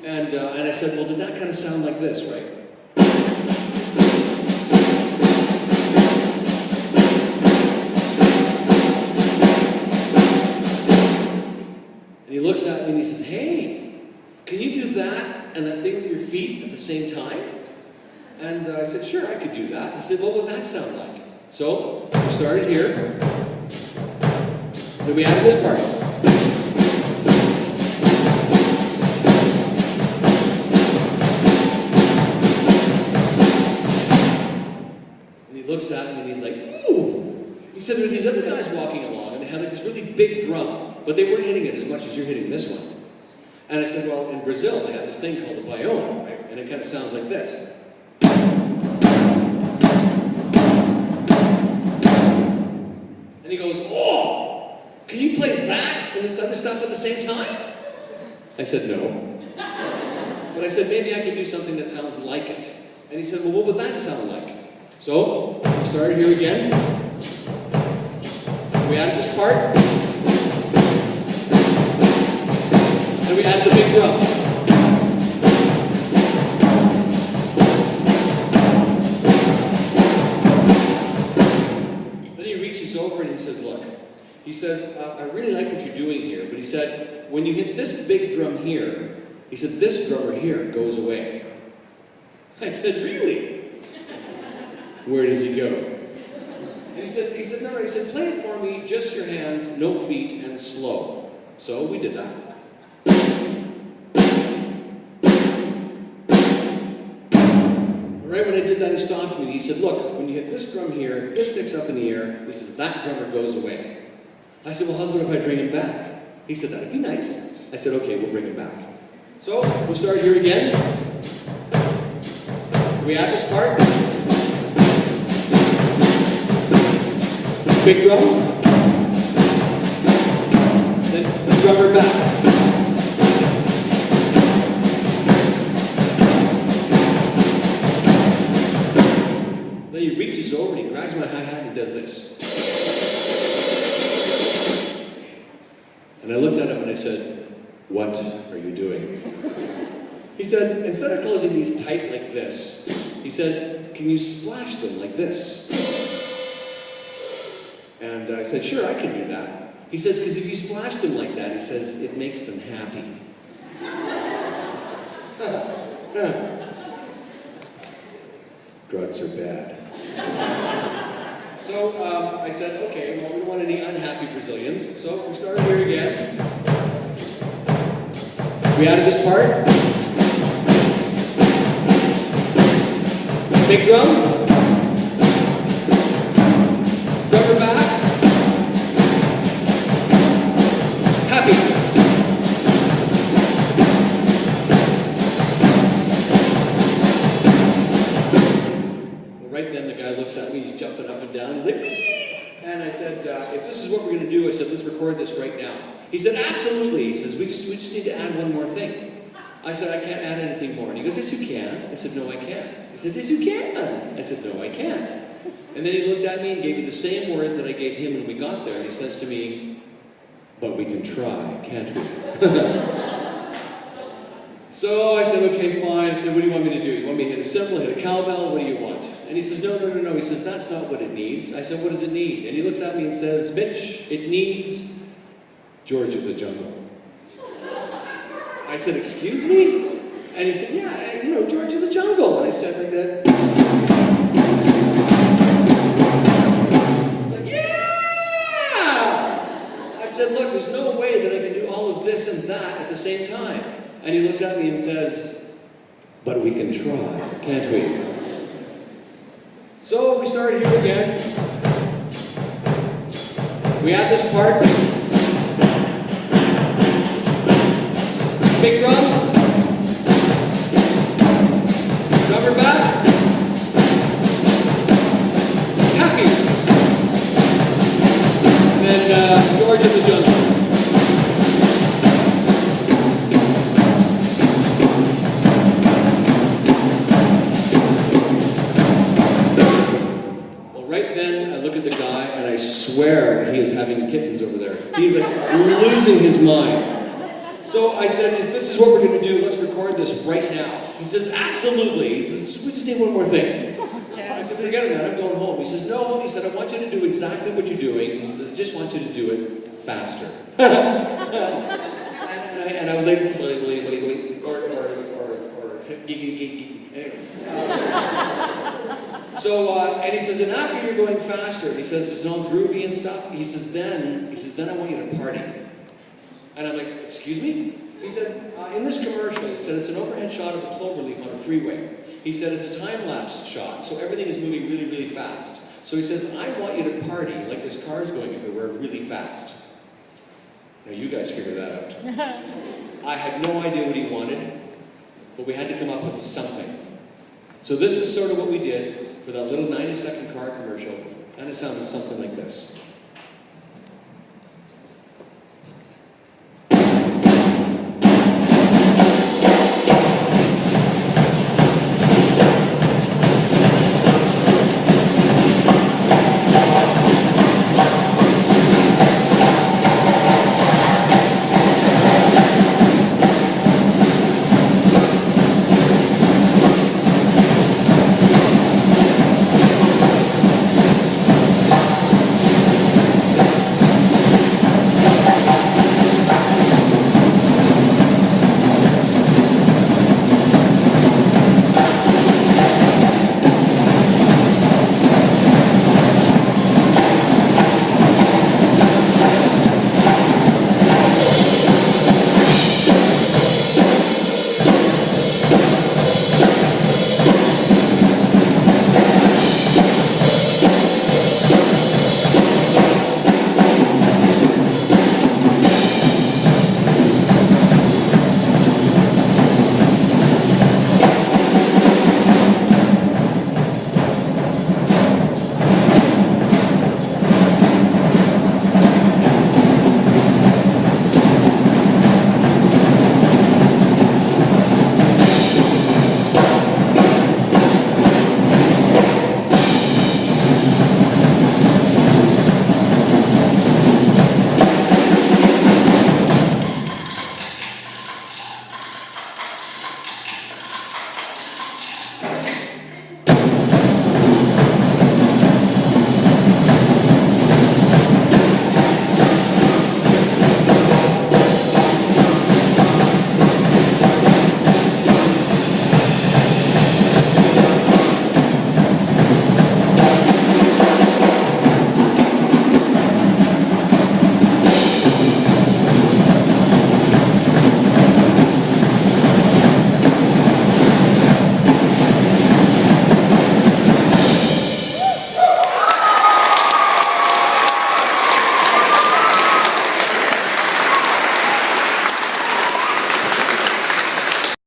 And I said, well, does that kind of sound like this, right? And he looks at me and he says, hey, can you do that and that thing with your feet at the same time? And I said, sure, I could do that. He said, what would that sound like? So we started here. Then we added this part. And he looks at me and he's like, ooh. He said, there were these other guys walking along and they had like this really big drum, but they weren't hitting it as much as you're hitting this one. And I said, well, in Brazil, they have this thing called the B.O.T, right? And it kind of sounds like this. And he goes, oh, can you play that and this other stuff at the same time? I said, no. But I said, maybe I could do something that sounds like it. And he said, well, what would that sound like? So, we started here again. We added this part. And we added the big drum. Then he reaches over and he says, look, he says, I really like what you're doing here, but he said, when you hit this big drum here, he said, this drummer here goes away. I said, really? Where does he go? And he said, no, he said, play it for me, just your hands, no feet, and slow. So we did that. Right when I did that, he stopped me and he said, look, when you hit this drum here, this sticks up in the air, he says, that drummer goes away. I said, well, how's it if I bring him back? He said, that'd be nice. I said, okay, we'll bring him back. So, we'll start here again. We add this part. Big drum. Then the drummer back. Then he reaches over and he grabs my hi-hat and he does this. And I looked at him and I said, what are you doing? He said, instead of closing these tight like this, he said, can you splash them like this? And I said, sure, I can do that. He says, because if you splash them like that, he says, it makes them happy. Drugs are bad. So I said, okay, well, we don't want any unhappy Brazilians. So we started here again. We added this part. Big drum. Drummer back. Happy. Well, right then the guy looks at me, he's jumping up and down, he's like, wee! And I said, if this is what we're going to do, I said, let's record this right now. He said, absolutely. He says, we just need to add one more thing. I said, I can't add anything more. And he goes, yes, you can. I said, no, I can't. He said, yes, you can. I said, no, I can't. And then he looked at me and gave me the same words that I gave him when we got there. And he says to me, but we can try, can't we? So I said, okay, fine. I said, what do you want me to do? You want me to hit a cymbal, hit a cowbell? What do you want? And he says, no. He says, that's not what it needs. I said, what does it need? And he looks at me and says, Mitch, it needs George of the Jungle. I said, excuse me? And he said, yeah, George of the Jungle. And I said like that. Like, yeah! I said, look, there's no way that I can do all of this and that at the same time. And he looks at me and says, but we can try, can't we? So we started here again. We add this part. Big drum. Drummer back. Happy. And then George of the Jungle. Well, right then I look at the guy and I swear he is having kittens over there. He's like losing his mind. So I said, if this is what we're going to do, let's record this right now. He says, absolutely. He says, we just need one more thing. I said, forget it, man, I'm going home. He says, no. He said, I want you to do exactly what you're doing. He says, I just want you to do it faster. and I was like, wait, or anyway. So, and he says, and after you're going faster, he says, it's all groovy and stuff. He says, then I want you to party. And I'm like, excuse me? He said, in this commercial, he said, it's an overhead shot of a cloverleaf on a freeway. He said, it's a time-lapse shot, so everything is moving really, really fast. So he says, I want you to party like this car's going everywhere really fast. Now you guys figure that out. I had no idea what he wanted, but we had to come up with something. So this is sort of what we did for that little 90-second car commercial, and it sounded something like this.